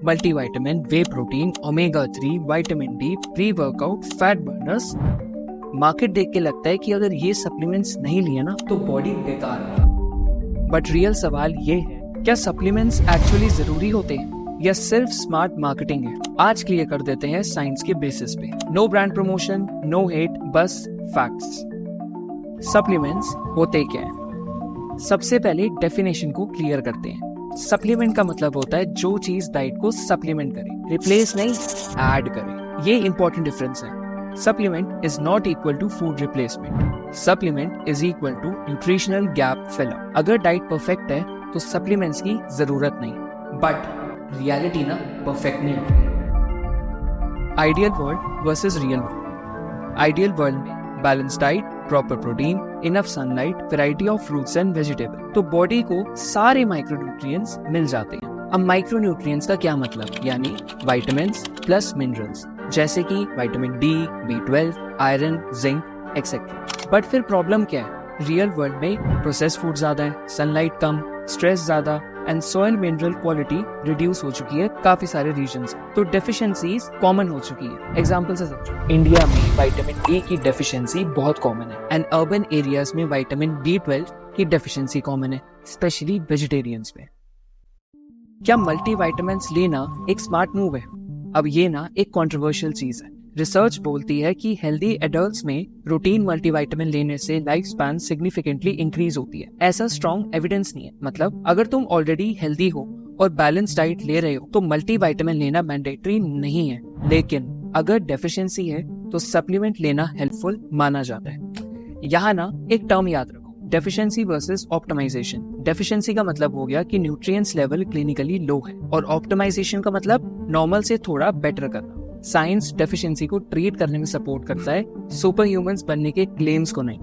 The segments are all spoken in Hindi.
Multivitamin, whey protein, omega 3, vitamin D, pre workout, fat burners. Market देख के लगता है कि अगर ये सप्लीमेंट्स नहीं लिए ना तो बॉडी बेकार है। बट रियल सवाल ये है, क्या सप्लीमेंट्स एक्चुअली जरूरी होते हैं या सिर्फ स्मार्ट मार्केटिंग है? आज क्लियर कर देते हैं साइंस के बेसिस पे। No brand promotion, no hate, बस फैक्ट्स। सप्लीमेंट्स होते क्या है? सबसे पहले डेफिनेशन को क्लियर करते हैं। सप्लीमेंट का मतलब होता है जो चीज डाइट को सप्लीमेंट करे, रिप्लेस नहीं, ऐड करे। ये इंपॉर्टेंट डिफरेंस है। Supplement is not equal to food replacement. Supplement is equal to nutritional gap filler. अगर डाइट परफेक्ट है तो सप्लीमेंट्स की जरूरत नहीं, बट रियलिटी ना परफेक्ट नहीं होती। Ideal world versus real world. Ideal world में balance diet, proper protein, enough sunlight, variety of fruits and vegetable, तो बॉडी को सारे माइक्रोन्यूट्रिएंट्स मिल जाते हैं। अब माइक्रोन्यूट्रिएंट्स का क्या मतलब? यानी विटामिन्स प्लस मिनरल्स, जैसे कि vitamin D, B12, iron, zinc etcetera. But फिर प्रॉब्लम क्या है? रियल वर्ल्ड में प्रोसेस्ड फूड ज्यादा है, सनलाइट कम, स्ट्रेस ज्यादा and soil mineral quality reduce हो चुकी है काफी सारे रीजन्स, तो डेफिशिएंसीज कॉमन हो चुकी है। एग्जांपल से समझो, इंडिया में विटामिन डी की डेफिशिएंसी बहुत कॉमन है एंड अर्बन एरियाज में विटामिन B12 की डेफिशिएंसी कॉमन है, स्पेशली वेजिटेरियंस में। क्या मल्टीविटामिन्स लेना एक स्मार्ट मूव है? अब ये ना एक कंट्रोवर्शियल चीज है। रिसर्च बोलती है कि हेल्दी एडल्ट्स में रूटीन मल्टीविटामिन लेने से लाइफ स्पैन सिग्निफिकेंटली इंक्रीज होती है। ऐसा स्ट्रॉन्ग एविडेंस नहीं है। मतलब अगर तुम ऑलरेडी हेल्दी हो और बैलेंस डाइट ले रहे हो तो मल्टीविटामिन लेना मैंडेटरी नहीं है, लेकिन अगर डेफिशिएंसी है तो सप्लीमेंट लेना हेल्पफुल माना जाता है। यहाँ ना एक टर्म याद रखो, डेफिशिएंसी वर्सेस ऑप्टिमाइजेशन। डेफिशिएंसी का मतलब हो गया कि न्यूट्रिएंट्स लेवल क्लिनिकली लो है, और ऑप्टिमाइजेशन का मतलब नॉर्मल से थोड़ा बेटर करना। साइंस डेफिशिएंसी को ट्रीट करने में सपोर्ट करता है, सुपर ह्यूमंस बनने के क्लेम्स को नहीं।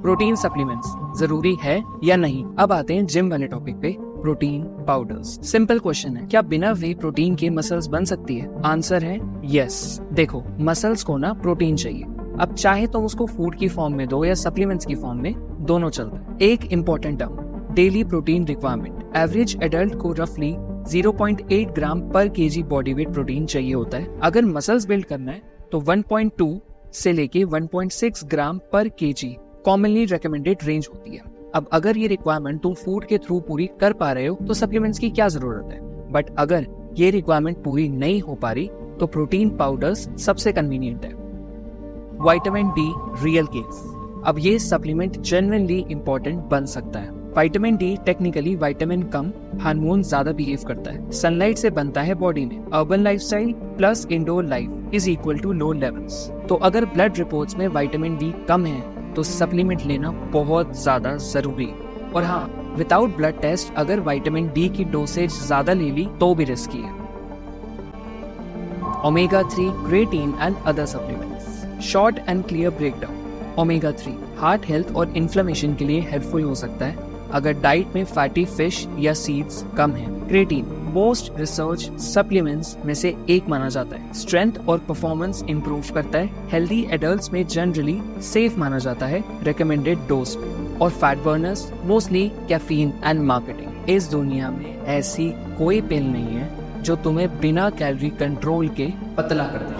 प्रोटीन सप्लीमेंट्स जरूरी है या नहीं? अब आते हैं जिम वाले टॉपिक पे, प्रोटीन पाउडर्स। सिंपल क्वेश्चन है, क्या बिना वे प्रोटीन के मसल्स बन सकती है? आंसर है यस। देखो, मसल्स को ना प्रोटीन चाहिए। अब चाहे तुम उसको फूड की फॉर्म में दो या सप्लीमेंट्स की फॉर्म में, दोनों चलता है। एक important term, daily protein requirement. Average adult को रफली 0.8 ग्राम पर केजी बॉडी वेट प्रोटीन चाहिए होता है। अगर मसल्स बिल्ड करना है तो 1.2 से लेके 1.6 ग्राम पर केजी कॉमनली रिकमेंडेड रेंज होती है। अब अगर ये रिक्वायरमेंट तुम फूड के थ्रू पूरी कर पा रहे हो तो सप्लीमेंट्स की क्या जरूरत है? बट अगर ये रिक्वायरमेंट पूरी नहीं हो पा रही तो प्रोटीन पाउडर्स सबसे कन्वीनियंट है। Vitamin D real case. अब ये सप्लीमेंट जेन्युइनली इंपॉर्टेंट बन सकता है। विटामिन डी टेक्निकली विटामिन कम, हार्मोन ज्यादा बिहेव करता है, सनलाइट से बनता है बॉडी में। Urban lifestyle plus indoor life is equal to low levels. तो अगर ब्लड रिपोर्ट्स में विटामिन डी कम है तो सप्लीमेंट लेना बहुत ज्यादा जरूरी। और हाँ, विदाउट ब्लड टेस्ट अगर विटामिन डी की डोसेज ज्यादा ले ली तो भी रिस्की है। Omega 3, creatine and other supplements. Short and clear breakdown. Omega 3 heart health और इन्फ्लेमेशन के लिए हेल्पफुल हो सकता है अगर डाइट में फैटी फिश या सीड्स कम है। क्रिएटिन मोस्ट रिसर्च सप्लीमेंट्स में से एक माना जाता है, स्ट्रेंथ और परफॉर्मेंस इंप्रूव करता है। हेल्दी एडल्ट्स में जनरली सेफ माना जाता है रिकमेंडेड डोज पे। और fat Berners mostly caffeine and marketing. इस दुनिया में ऐसी कोई पिल नहीं है जो तुम्हें बिना कैलोरी कंट्रोल के पतला कर दे।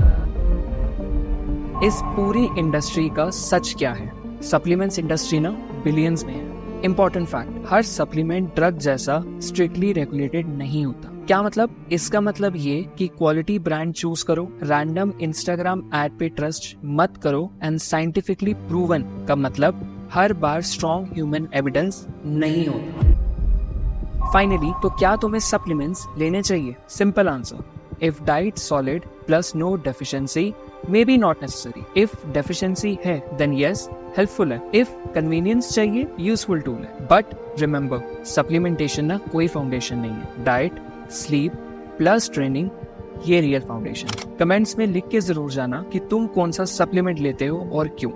इस पूरी इंडस्ट्री का सच क्या है? सप्लीमेंट्स इंडस्ट्री ना बिलियंस में है। इंपॉर्टेंट फैक्ट, हर सप्लीमेंट ड्रग जैसा स्ट्रिक्टली रेगुलेटेड नहीं होता। क्या मतलब? इसका मतलब ये कि क्वालिटी ब्रांड चूज करो, रैंडम इंस्टाग्राम एड पे ट्रस्ट मत करो एंड साइंटिफिकली प्रूवन का मतलब हर बार स्ट्रॉन्ग ह्यूमन एविडेंस नहीं होता। फाइनली, तो क्या तुम्हें सप्लीमेंट्स लेने चाहिए? Simple answer, if diet solid plus no deficiency, maybe not necessary. If deficiency है, then yes, helpful है. If convenience चाहिए, useful tool है. But remember, supplementation ना कोई foundation नहीं है. Diet, sleep, plus training, ये real foundation है. Comments में लिख के जरूर जाना कि तुम कौन सा supplement लेते हो और क्यों.